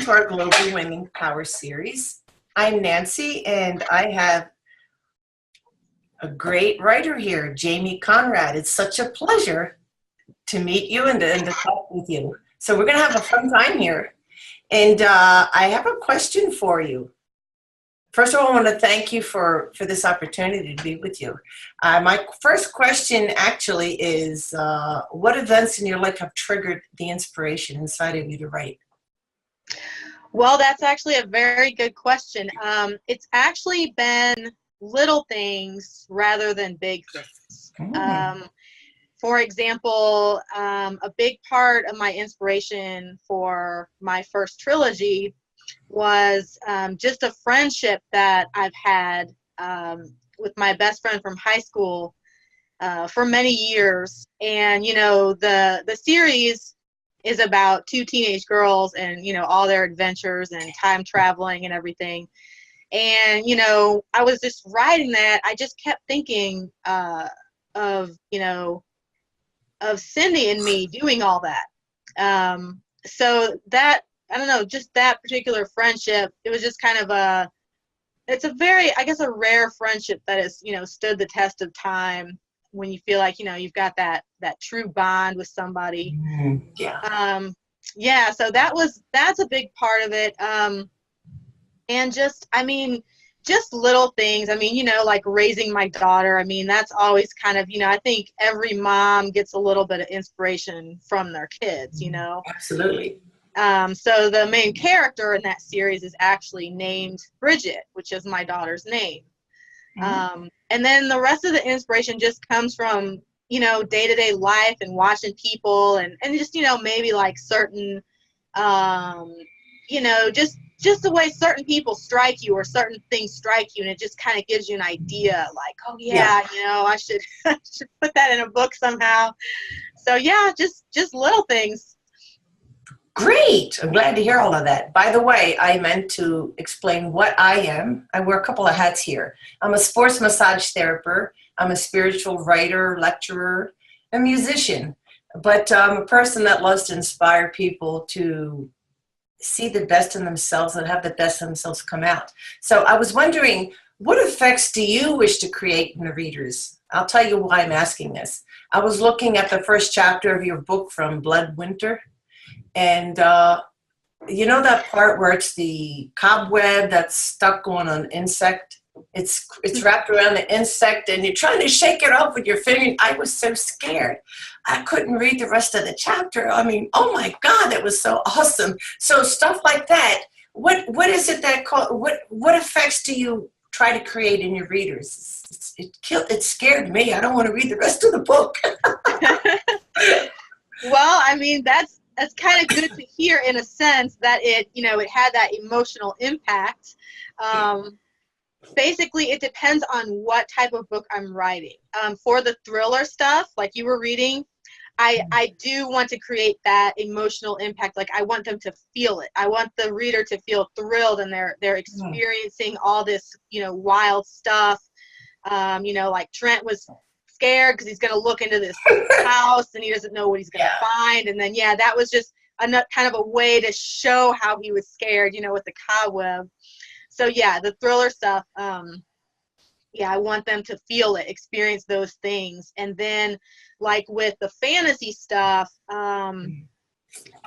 to our Global Women Power series. I'm Nancy, and I have a great writer here, Jaime Conrad. It's such a pleasure to meet you and to talk with you. So we're going to have a fun time here. And I have a question for you. First of all, I want to thank you for this opportunity to be with you. My first question actually is, what events in your life have triggered the inspiration inside of you to write? Well, that's actually a very good question. It's actually been little things rather than big things. For example, a big part of my inspiration for my first trilogy was just a friendship that I've had with my best friend from high school for many years. And, you know, the series is about two teenage girls and, you know, all their adventures and time traveling and everything. And, you know, I was just writing that. I just kept thinking of, you know, of Cindy and me doing all that. So that, I don't know, just that particular friendship, it was just kind of it's a very, I guess, a rare friendship that has, you know, stood the test of time when you feel like, you know, you've got that true bond with somebody. Yeah, so that's a big part of it. And just, I mean, just little things. I mean, you know, like raising my daughter. I mean, that's always kind of, you know, I think every mom gets a little bit of inspiration from their kids, you know. Absolutely. So the main character in that series is actually named Bridget, which is my daughter's name. And then the rest of the inspiration just comes from, you know, day-to-day life and watching people and just, you know, maybe like certain, you know, just the way certain people strike you or certain things strike you, and it just kind of gives you an idea like, oh yeah, you know, I should put that in a book somehow. So yeah, just little things. Great. I'm glad to hear all of that. By the way, I meant to explain what I am. I wear a couple of hats here. I'm a sports massage therapist. I'm a spiritual writer, lecturer, a musician. But I'm a person that loves to inspire people to see the best in themselves and have the best in themselves come out. So I was wondering, what effects do you wish to create in the readers? I'll tell you why I'm asking this. I was looking at the first chapter of your book, From Blood Winter. And you know that part where it's the cobweb that's stuck on an insect? It's wrapped around the insect and you're trying to shake it off with your finger. I was so scared. I couldn't read the rest of the chapter. I mean, oh my God, that was so awesome. So stuff like that. What is it that what effects do you try to create in your readers? It scared me. I don't want to read the rest of the book. Well, I mean, that's kind of good to hear in a sense that it, you know, it had that emotional impact. Basically, it depends on what type of book I'm writing. For the thriller stuff, like you were reading, I do want to create that emotional impact. Like I want them to feel it. I want the reader to feel thrilled and they're experiencing all this, you know, wild stuff. You know, like Trent was scared because he's going to look into this house and he doesn't know what he's going to find. And then, yeah, that was just kind of a way to show how he was scared, you know, with the cobweb. So, yeah, the thriller stuff, yeah, I want them to feel it, experience those things. And then, like with the fantasy stuff, a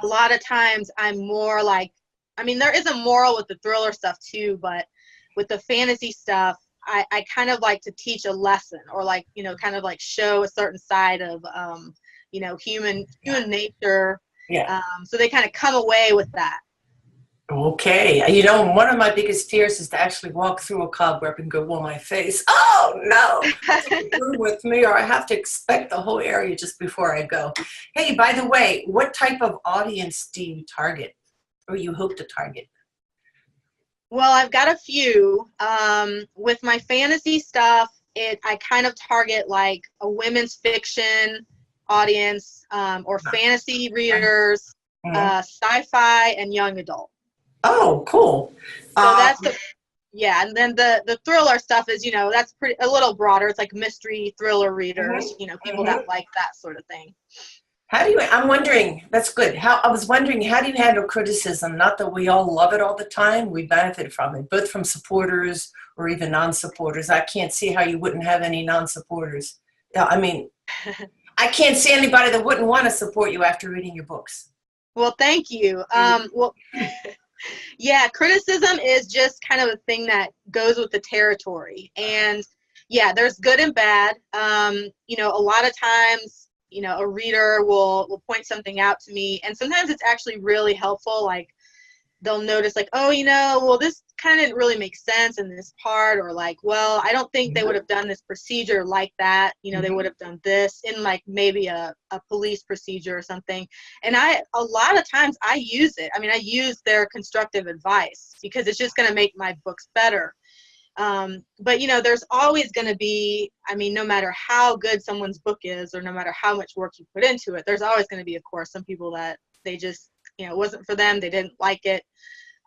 lot of times I'm more like, I mean, there is a moral with the thriller stuff too, but with the fantasy stuff, I kind of like to teach a lesson or like, you know, kind of like show a certain side of, you know, human nature. Yeah. So they kind of come away with that. Okay. You know, one of my biggest fears is to actually walk through a cobweb and go, well, my face, oh no, with me, or I have to inspect the whole area just before I go. Hey, by the way, what type of audience do you target or you hope to target? Well, I've got a few. With my fantasy stuff, I kind of target like a women's fiction audience or fantasy readers, sci-fi, and young adult. Oh, cool. So that's yeah, and then the thriller stuff is, you know, that's a little broader. It's like mystery thriller readers, you know, people that like that sort of thing. How do you, I'm wondering, that's good. I was wondering, how do you handle criticism? Not that we all love it all the time. We benefit from it, both from supporters or even non-supporters. I can't see how you wouldn't have any non-supporters. Yeah, I mean, I can't see anybody that wouldn't want to support you after reading your books. Well, thank you. Well, yeah, criticism is just kind of a thing that goes with the territory. And yeah, there's good and bad. A lot of times, a reader will point something out to me, and sometimes it's actually really helpful. Like, they'll notice, like, oh, well, this kind of didn't really make sense in this part, or like, well, I don't think they would have done this procedure like that. They would have done this in like maybe a police procedure or something. And a lot of times I use it. I mean, I use their constructive advice because it's just going to make my books better. But there's always going to be, I mean, no matter how good someone's book is, or no matter how much work you put into it, there's always going to be, of course, some people that they just, it wasn't for them. They didn't like it.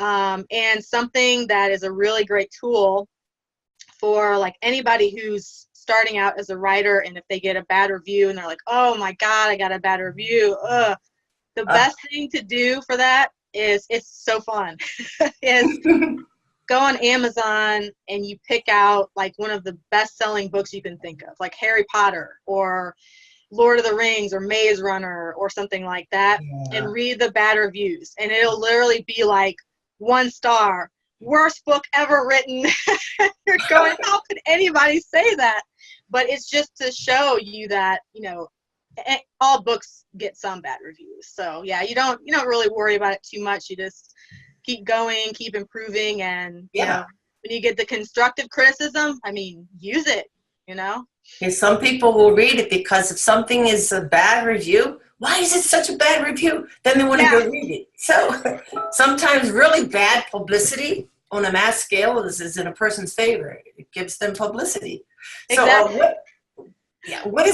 And something that is a really great tool for like anybody who's starting out as a writer, and if they get a bad review and they're like, oh my God, I got a bad review. The best thing to do for that is, it's so fun, is go on Amazon and you pick out like one of the best-selling books you can think of, like Harry Potter or Lord of the Rings or Maze Runner or something like that, and read the bad reviews. And it'll literally be like 1 star, worst book ever written. You're going, how could anybody say that? But it's just to show you that, all books get some bad reviews. So yeah, you don't really worry about it too much. You just keep going, keep improving, and when you get the constructive criticism, I mean, use it, And some people will read it because if something is a bad review, why is it such a bad review? Then they want to go read it. So sometimes really bad publicity on a mass scale is in a person's favor. It gives them publicity. Exactly. So what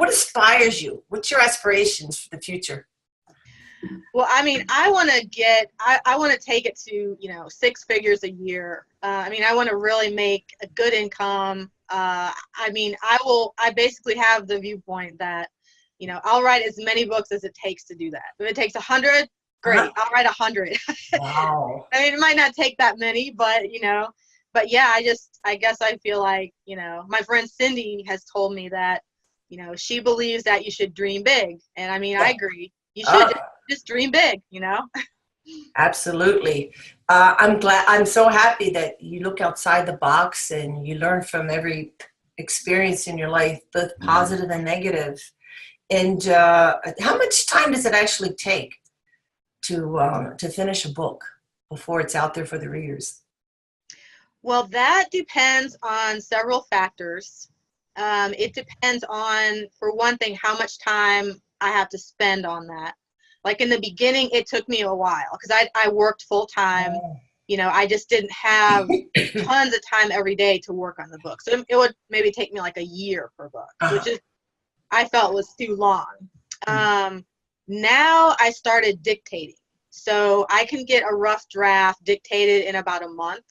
inspires you? What's your aspirations for the future? Well, I mean, I want to take it to, 6 figures a year. I mean, I want to really make a good income. I mean, I basically have the viewpoint that, I'll write as many books as it takes to do that. If it takes 100, great, I'll write 100. Wow. I mean, it might not take that many, but yeah, I guess I feel like, my friend Cindy has told me that, she believes that you should dream big. And I mean, I agree. You should just dream big, Absolutely. I'm so happy that you look outside the box and you learn from every experience in your life, both positive and negative. And how much time does it actually take to finish a book before it's out there for the readers? Well, that depends on several factors. It depends on, for one thing, how much time I have to spend on that. Like in the beginning, it took me a while because I worked full time. I just didn't have tons of time every day to work on the book. So it would maybe take me like a year per book, which is, I felt was too long. Now I started dictating. So I can get a rough draft dictated in about a month.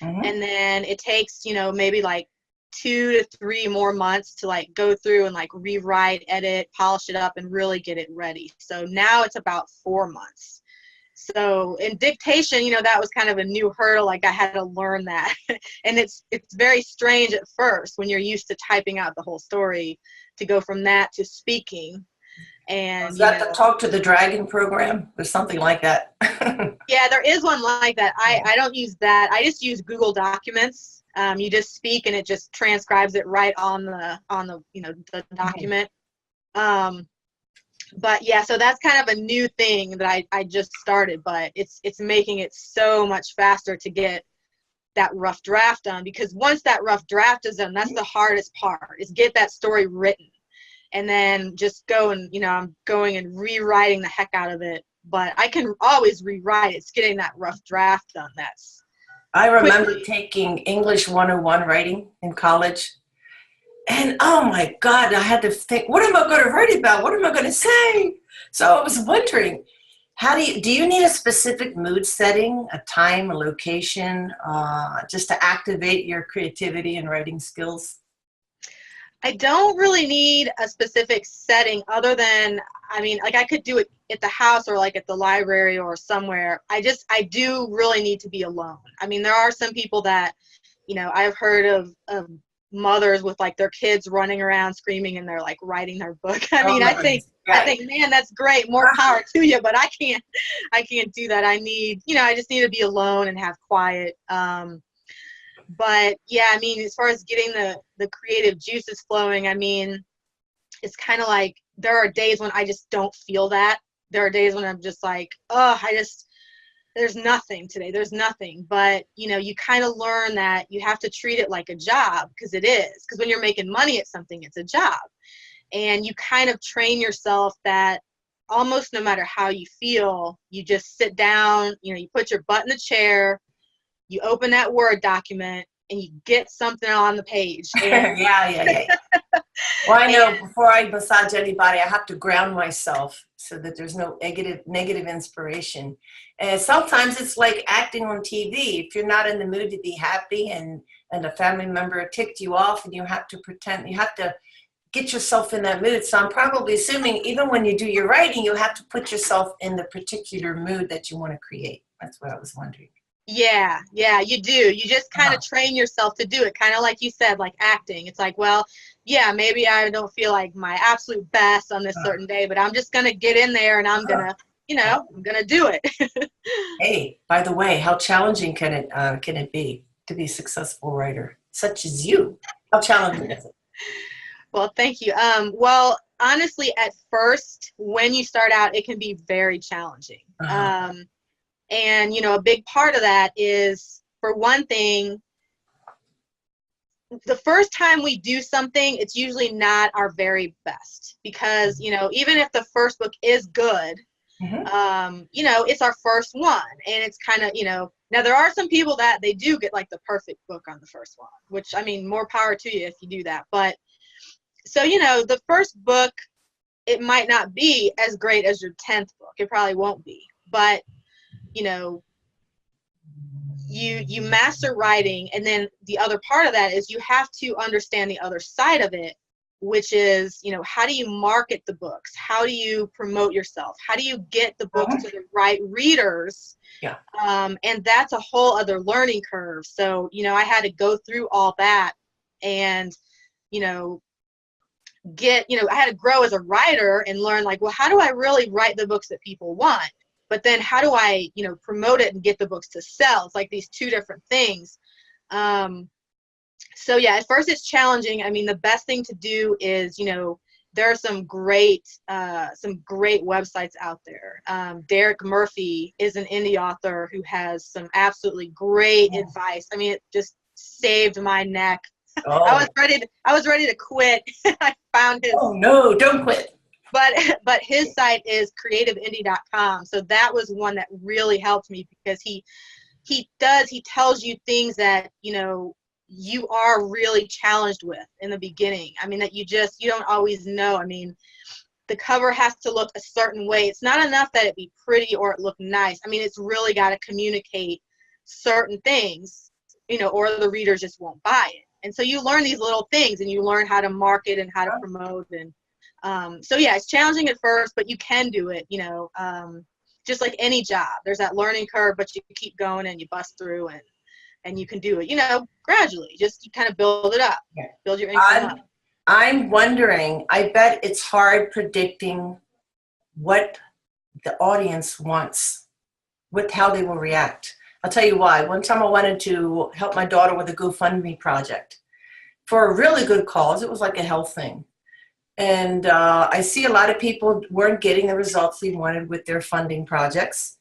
And then it takes, maybe like 2 to 3 more months to like go through and like rewrite, edit, polish it up, and really get it ready. So now it's about 4 months. So in dictation, that was kind of a new hurdle. Like I had to learn that. And it's very strange at first when you're used to typing out the whole story to go from that to speaking. And is that the Talk to the Dragon program? There's something like that. Yeah, there is one like that. I don't use that. I just use Google Documents. You just speak and it just transcribes it right on the the document. But yeah, so that's kind of a new thing that I just started, but it's making it so much faster to get that rough draft done, because once that rough draft is done, that's the hardest part, is get that story written. And then just go and, I'm going and rewriting the heck out of it. But I can always rewrite it. It's getting that rough draft done. I remember taking English 101 writing in college. And oh my God, I had to think, what am I going to write about? What am I going to say? So I was wondering, do you need a specific mood setting, a time, a location, just to activate your creativity and writing skills? I don't really need a specific setting other than, I mean, like I could do it at the house or like at the library or somewhere. I do really need to be alone. I mean, there are some people that, you know, I've heard of mothers with like their kids running around screaming and they're like writing their book. I Oh mean, my I goodness. think, Right. man, that's great. More power to you, but I can't do that. I need, you know, I just need to be alone and have quiet. But yeah, I mean, as far as getting the creative juices flowing, I mean, it's kind of like there are days when I just don't feel that. There are days when I'm just like, oh, there's nothing today. There's nothing. But, you know, you kind of learn that you have to treat it like a job, because it is. Because when you're making money at something, it's a job. And you kind of train yourself that almost no matter how you feel, you just sit down, you know, you put your butt in the chair, you open that Word document, and you get something on the page. And, Yeah. Well, I know and before I massage anybody, I have to ground myself so that there's no negative inspiration. And sometimes it's like acting on TV. If you're not in the mood to be happy and a family member ticked you off and you have to pretend, you have to get yourself in that mood. So I'm probably assuming even when you do your writing, you have to put yourself in the particular mood that you want to create. That's what I was wondering. yeah, you do. You just kind of train yourself to do it, kind of like you said, like acting. It's like, well, yeah, maybe I don't feel like my absolute best on this certain day, but I'm just going to get in there and I'm going to, you know, I'm going to do it. Hey, by the way, how challenging can it be to be a successful writer such as you? How challenging is it? Well, thank you. Well, honestly, at first, when you start out, it can be very challenging. And, you know, a big part of that is, for one thing, the first time we do something, it's usually not our very best, because, you know, even if the first book is good, you know, it's our first one, and it's kind of, you know, now there are some people that they do get like the perfect book on the first one, which, I mean, more power to you if you do that. But so, you know, the first book, it might not be as great as your 10th book. It probably won't be. But, you know, you master writing, and then the other part of that is you have to understand the other side of it, which is, you know, how do you market the books? How do you promote yourself? How do you get the books to the right readers? Yeah. And that's a whole other learning curve. So, you know, I had to go through all that and, you know, I had to grow as a writer and learn, like, well, how do I really write the books that people want? But then how do I, you know, promote it and get the books to sell? It's like these two different things. So yeah, at first it's challenging. I mean, the best thing to do is, you know, there are some great websites out there. Derek Murphy is an indie author who has some absolutely great advice. I mean, it just saved my neck. Oh. I was ready to quit. I found his. Oh no, don't quit. But his site is creativeindie.com. So that was one that really helped me, because he tells you things that, you know, you are really challenged with in the beginning. I mean, that you don't always know. I mean, the cover has to look a certain way. It's not enough that it be pretty or it look nice. I mean, it's really got to communicate certain things, you know, or the readers just won't buy it. And so you learn these little things, and you learn how to market and how to promote. And so yeah, it's challenging at first, but you can do it, you know, just like any job. There's that learning curve, but you keep going and you bust through, and you can do it, you know, gradually. Just you kind of build it up, build your income up. I'm wondering, I bet it's hard predicting what the audience wants, with how they will react. I'll tell you why. One time I wanted to help my daughter with a GoFundMe project for a really good cause. It was like a health thing. And I see a lot of people weren't getting the results they wanted with their funding projects.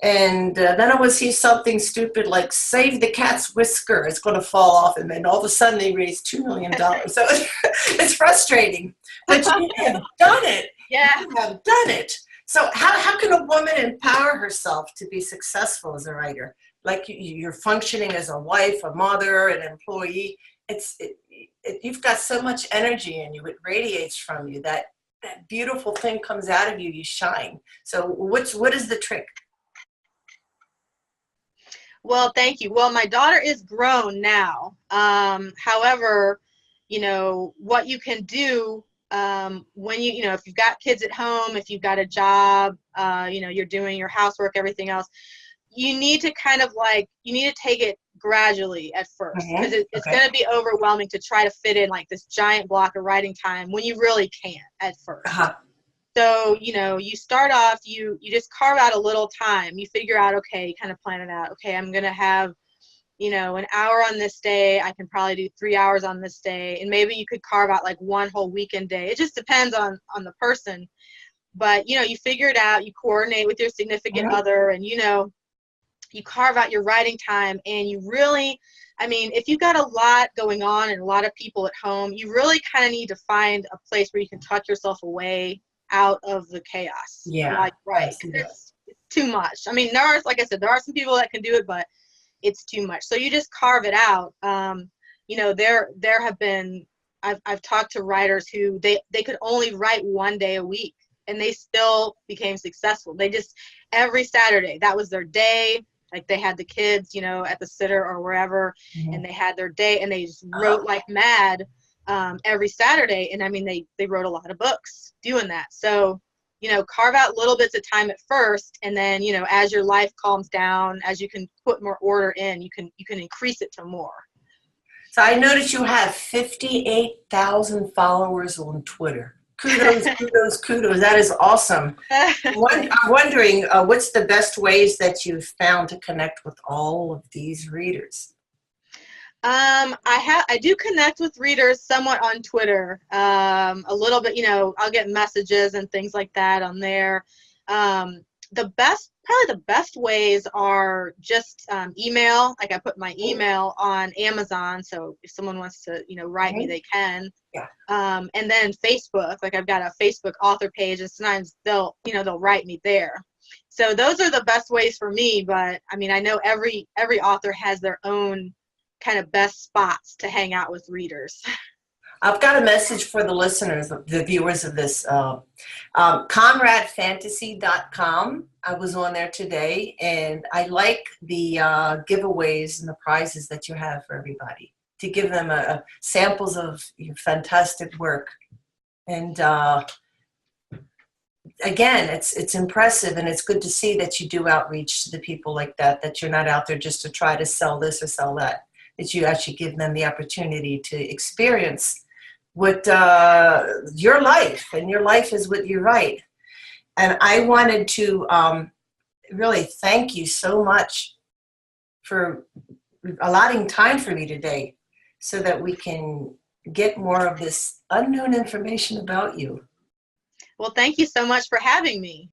And then I would see something stupid like save the cat's whisker, it's going to fall off, and then all of a sudden they raised $2 million. So it's frustrating, but you have done it. Yeah. You have done it. So how can a woman empower herself to be successful as a writer? Like you're functioning as a wife, a mother, an employee. You've got so much energy in you. It radiates from you. That beautiful thing comes out of you. You shine. So what is the trick? Well, thank you. Well, my daughter is grown now. However, you know, what you can do when you know, if you've got kids at home, if you've got a job, you know, you're doing your housework, everything else, you need to kind of like, you need to take it gradually at first, because it's going to be overwhelming to try to fit in like this giant block of writing time when you really can't at first. So, you know, you start off, you just carve out a little time. You figure out, okay, you kind of plan it out. Okay, I'm going to have, you know, an hour on this day. I can probably do 3 hours on this day. And maybe you could carve out like one whole weekend day. It just depends on the person. But, you know, you figure it out. You coordinate with your significant other, and, you know, you carve out your writing time, and you really, I mean, if you've got a lot going on and a lot of people at home, you really kind of need to find a place where you can tuck yourself away out of the chaos. Yeah. Like, right. It's too much. I mean, there are, like I said, there are some people that can do it, but it's too much. So you just carve it out. You know, there have been, I've talked to writers who they could only write 1 day a week, and they still became successful. They just, every Saturday, that was their day. Like, they had the kids, you know, at the sitter or wherever, and they had their day, and they just wrote like mad every Saturday. And I mean, they wrote a lot of books doing that. So, you know, carve out little bits of time at first, and then, you know, as your life calms down, as you can put more order in, you can increase it to more. So I noticed you have 58,000 followers on Twitter. Kudos, kudos, kudos. That is awesome. I'm wondering, what's the best ways that you've found to connect with all of these readers? I do connect with readers somewhat on Twitter, a little bit. You know, I'll get messages and things like that on there. Probably the best ways are just email. Like, I put my email on Amazon, so if someone wants to, you know, write me, they can. Yeah. And then Facebook. Like, I've got a Facebook author page, and sometimes they'll write me there. So those are the best ways for me. But I mean, I know every author has their own kind of best spots to hang out with readers. I've got a message for the listeners, the viewers of this. ConradFantasy.com. I was on there today, and I like the giveaways and the prizes that you have for everybody, to give them samples of your fantastic work. And again, it's impressive, and it's good to see that you do outreach to the people like that, that you're not out there just to try to sell this or sell that, that you actually give them the opportunity to experience what your life, and your life is what you write. And I wanted to really thank you so much for allotting time for me today, so that we can get more of this unknown information about you. Well, thank you so much for having me.